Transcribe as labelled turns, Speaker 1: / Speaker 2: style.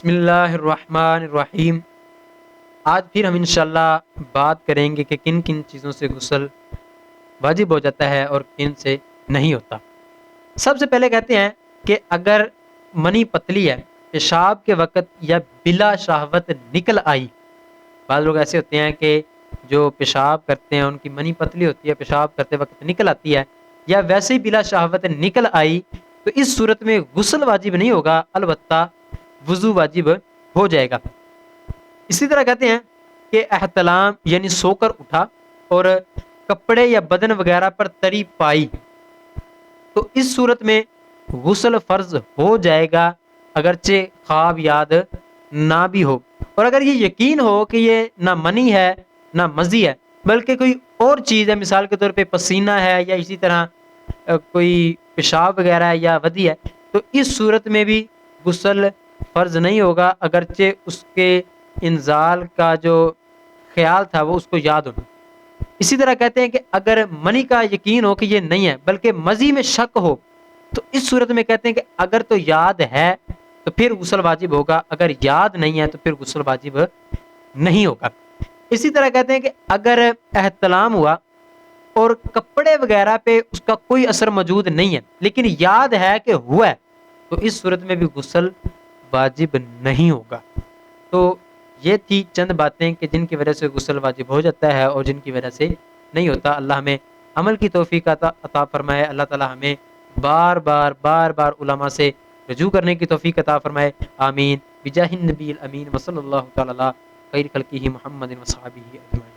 Speaker 1: بسم اللہ الرحمن الرحیم۔ آج پھر ہم انشاءاللہ بات کریں گے کہ کن کن چیزوں سے غسل واجب ہو جاتا ہے اور کن سے نہیں ہوتا۔ سب سے پہلے کہتے ہیں کہ اگر منی پتلی ہے، پیشاب کے وقت یا بلا شہوت نکل آئی، بعض لوگ ایسے ہوتے ہیں کہ جو پیشاب کرتے ہیں ان کی منی پتلی ہوتی ہے، پیشاب کرتے وقت نکل آتی ہے، یا ویسے ہی بلا شہوت نکل آئی، تو اس صورت میں غسل واجب نہیں ہوگا، البتہ وضو واجب ہو جائے گا۔ اسی طرح کہتے ہیں کہ احتلام یعنی سو کر اٹھا اور کپڑے یا بدن وغیرہ پر تری پائی، تو اس صورت میں غسل فرض ہو جائے گا، اگرچہ خواب یاد نہ بھی ہو، اور اگر یہ یقین ہو کہ یہ نہ منی ہے نہ مزی ہے بلکہ کوئی اور چیز ہے، مثال کے طور پہ پسینہ ہے یا اسی طرح کوئی پیشاب وغیرہ ہے یا ودی ہے، تو اس صورت میں بھی غسل فرض نہیں ہوگا، اگرچہ اس کے انزال کا جو خیال تھا وہ اس کو یاد ہونا۔ اسی طرح کہتے ہیں کہ اگر منی کا یقین ہو کہ یہ نہیں ہے بلکہ مزی میں شک ہو، تو اس صورت میں کہتے ہیں کہ اگر تو یاد ہے تو پھر غسل واجب ہوگا، اگر یاد نہیں ہے تو پھر غسل واجب نہیں ہوگا۔ اسی طرح کہتے ہیں کہ اگر احتلام ہوا اور کپڑے وغیرہ پہ اس کا کوئی اثر موجود نہیں ہے لیکن یاد ہے کہ ہوا ہے، تو اس صورت میں بھی غسل واجب نہیں ہوگا۔ تو یہ تھی چند باتیں کہ جن کی وجہ سے غسل واجب ہو جاتا ہے اور جن کی وجہ سے نہیں ہوتا۔ اللہ ہمیں عمل کی توفیق عطا فرمائے، اللہ تعالی ہمیں بار بار علماء سے رجوع کرنے کی توفیق عطا فرمائے، آمین بجاہ النبی الامین وصلی اللہ تعالی علی خیر خلقہ محمد وصحبہ اجمعین۔